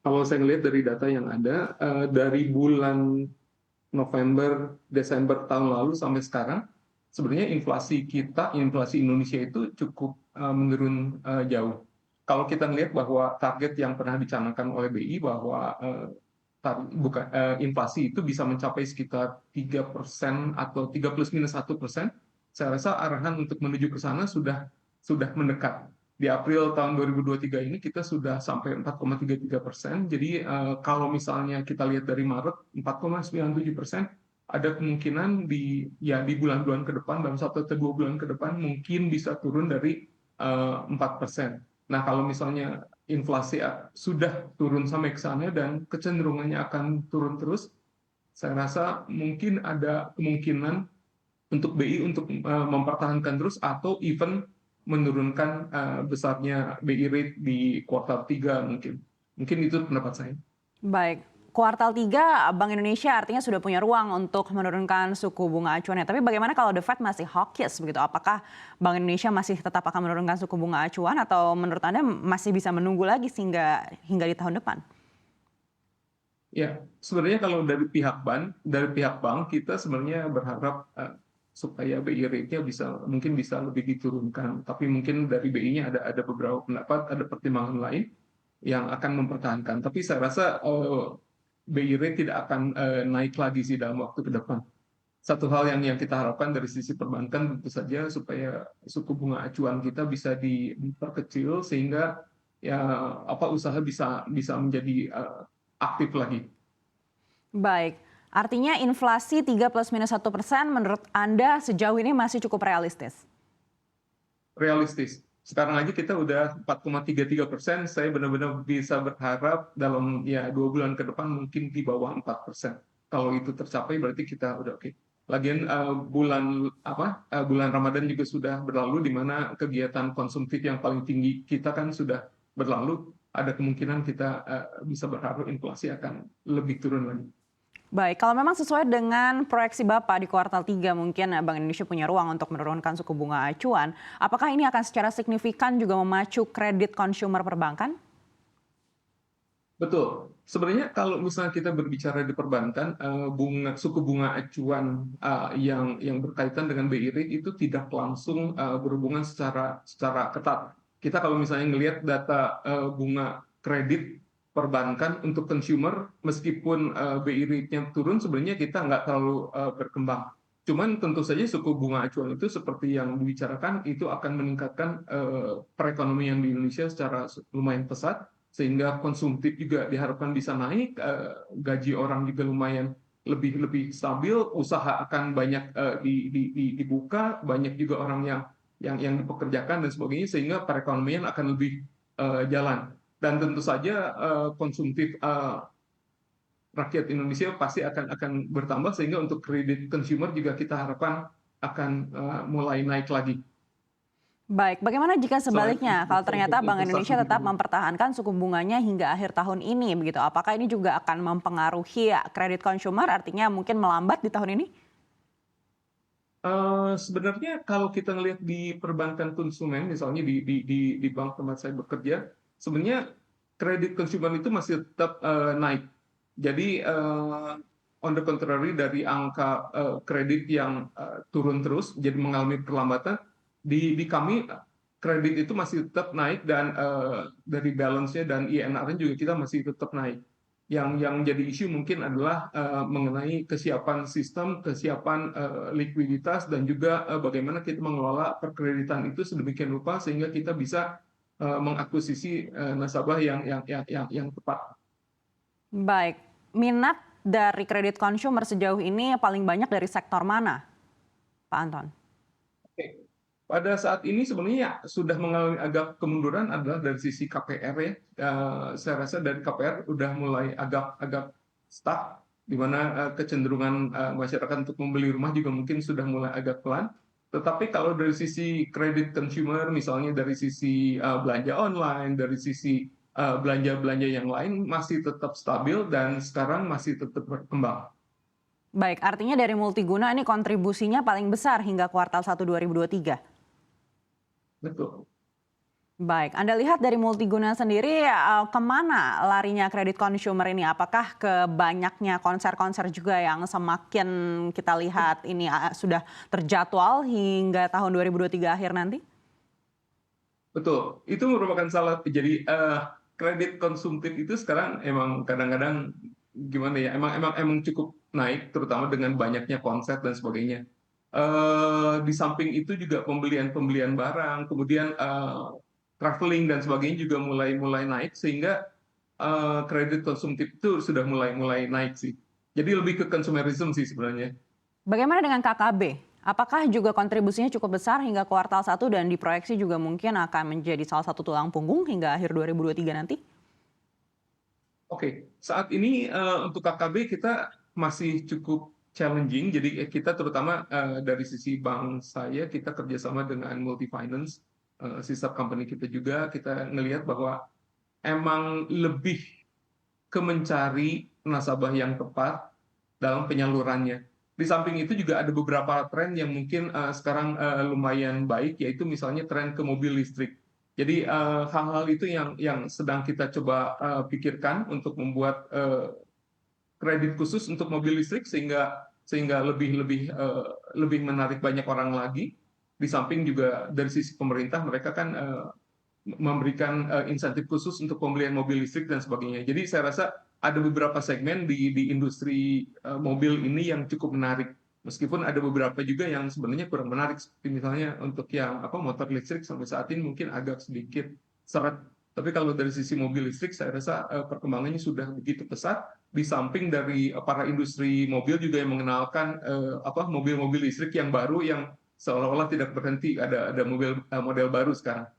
Kalau saya ngelihat dari data yang ada, dari bulan November, Desember tahun lalu sampai sekarang, sebenarnya inflasi Indonesia itu cukup menurun jauh. Kalau kita melihat bahwa target yang pernah dicanangkan oleh BI bahwa inflasi itu bisa mencapai sekitar 3% atau 3 plus minus 1%, saya rasa arahan untuk menuju ke sana sudah mendekat. Di April tahun 2023 ini kita sudah sampai 4,33%. Jadi kalau misalnya kita lihat dari Maret 4,97%, ada kemungkinan di bulan-bulan ke depan, dalam 1 atau 2 bulan ke depan mungkin bisa turun dari 4%. Nah, kalau misalnya inflasi sudah turun sampai ke sana dan kecenderungannya akan turun terus, saya rasa mungkin ada kemungkinan untuk BI untuk mempertahankan terus atau even menurunkan besarnya BI rate di kuartal 3 mungkin. Mungkin itu pendapat saya. Baik, kuartal 3 Bank Indonesia artinya sudah punya ruang untuk menurunkan suku bunga acuannya. Tapi bagaimana kalau The Fed masih hawkish begitu? Apakah Bank Indonesia masih tetap akan menurunkan suku bunga acuan atau menurut Anda masih bisa menunggu lagi hingga di tahun depan? Ya, sebenarnya kalau dari pihak bank kita sebenarnya berharap supaya BI rate-nya mungkin bisa lebih diturunkan. Tapi mungkin dari BI-nya ada beberapa pendapat, ada pertimbangan lain yang akan mempertahankan. Tapi saya rasa BI rate tidak akan naik lagi sih dalam waktu ke depan. Satu hal yang kita harapkan dari sisi perbankan tentu saja supaya suku bunga acuan kita bisa diperkecil sehingga ya usaha bisa menjadi aktif lagi. Baik, artinya inflasi 3 plus minus 1% menurut Anda sejauh ini masih cukup realistis? Realistis. Sekarang aja kita udah 4,33%, saya benar-benar bisa berharap dalam ya 2 bulan ke depan mungkin di bawah 4%. Kalau itu tercapai berarti kita udah oke. Lagian bulan Ramadan juga sudah berlalu, di mana kegiatan konsumtif yang paling tinggi kita kan sudah berlalu. Ada kemungkinan kita bisa berharap inflasi akan lebih turun lagi. Baik, kalau memang sesuai dengan proyeksi Bapak di kuartal 3 mungkin Bank Indonesia punya ruang untuk menurunkan suku bunga acuan. Apakah ini akan secara signifikan juga memacu kredit konsumer perbankan? Betul. Sebenarnya kalau misalnya kita berbicara di perbankan, suku bunga acuan yang berkaitan dengan BI rate itu tidak langsung berhubungan secara ketat. Kita kalau misalnya ngelihat data bunga kredit perbankan untuk consumer, meskipun BI rate-nya turun, sebenarnya kita nggak terlalu berkembang. Cuman tentu saja suku bunga acuan itu seperti yang dibicarakan, itu akan meningkatkan perekonomian di Indonesia secara lumayan pesat, sehingga konsumtif juga diharapkan bisa naik, gaji orang juga lumayan lebih lebih stabil, usaha akan banyak dibuka, banyak juga orang yang dipekerjakan dan sebagainya, sehingga perekonomian akan lebih jalan. Dan tentu saja konsumtif rakyat Indonesia pasti akan bertambah, sehingga untuk kredit consumer juga kita harapkan akan mulai naik lagi. Baik, bagaimana jika Selain sebaliknya kalau ternyata Bank investasi Indonesia di tetap mempertahankan suku bunganya hingga akhir tahun ini begitu? Apakah ini juga akan mempengaruhi kredit konsumer artinya mungkin melambat di tahun ini? Sebenarnya kalau kita ngelihat di perbankan konsumen, misalnya di bank tempat saya bekerja, sebenarnya kredit konsumen itu masih tetap naik. Jadi on the contrary dari angka kredit yang turun terus, jadi mengalami perlambatan, di kami kredit itu masih tetap naik, dan dari balance-nya dan INR-nya juga kita masih tetap naik. Yang jadi isu mungkin adalah mengenai kesiapan sistem, kesiapan likuiditas, dan juga bagaimana kita mengelola perkreditan itu sedemikian rupa sehingga kita bisa mengakuisisi nasabah yang tepat. Baik, minat dari kredit konsumer sejauh ini paling banyak dari sektor mana, Pak Anton? Oke. Pada saat ini sebenarnya sudah mengalami agak kemunduran adalah dari sisi KPR ya. Saya rasa dari KPR udah mulai agak stuck, di mana kecenderungan masyarakat untuk membeli rumah juga mungkin sudah mulai agak pelan. Tetapi kalau dari sisi kredit consumer, misalnya dari sisi belanja online, dari sisi belanja-belanja yang lain, masih tetap stabil dan sekarang masih tetap berkembang. Baik, artinya dari multiguna ini kontribusinya paling besar hingga kuartal 1 2023. Betul. Baik, Anda lihat dari Multiguna sendiri, kemana larinya kredit consumer ini? Apakah ke banyaknya konser-konser juga yang semakin kita lihat ini, sudah terjadwal hingga tahun 2023 akhir nanti? Betul, itu merupakan salah. Jadi kredit konsumtif itu sekarang emang kadang-kadang gimana ya, emang cukup naik, terutama dengan banyaknya konser dan sebagainya. Di samping itu juga pembelian barang, kemudian traveling dan sebagainya juga mulai mulai naik, sehingga kredit konsumtif itu sudah mulai mulai naik sih. Jadi lebih ke consumerism sih sebenarnya. Bagaimana dengan KKB? Apakah juga kontribusinya cukup besar hingga kuartal 1 dan diproyeksi juga mungkin akan menjadi salah satu tulang punggung hingga akhir 2023 nanti? Oke, saat ini untuk KKB kita masih cukup challenging. Jadi kita terutama dari sisi bank saya, kita kerjasama dengan Multi Finance, sister company kita juga. Kita ngelihat bahwa emang lebih ke mencari nasabah yang tepat dalam penyalurannya. Di samping itu juga ada beberapa tren yang mungkin sekarang lumayan baik, yaitu misalnya tren ke mobil listrik. Jadi hal-hal itu yang sedang kita coba pikirkan untuk membuat kredit khusus untuk mobil listrik, sehingga lebih menarik banyak orang lagi. Di samping juga dari sisi pemerintah, mereka kan memberikan insentif khusus untuk pembelian mobil listrik dan sebagainya. Jadi saya rasa ada beberapa segmen di industri mobil ini yang cukup menarik. Meskipun ada beberapa juga yang sebenarnya kurang menarik, seperti misalnya untuk yang motor listrik sampai saat ini mungkin agak sedikit seret. Tapi kalau dari sisi mobil listrik, saya rasa perkembangannya sudah begitu pesat. Di samping dari para industri mobil juga yang mengenalkan mobil-mobil listrik yang baru, yang seolah-olah tidak berhenti, ada mobil model baru sekarang.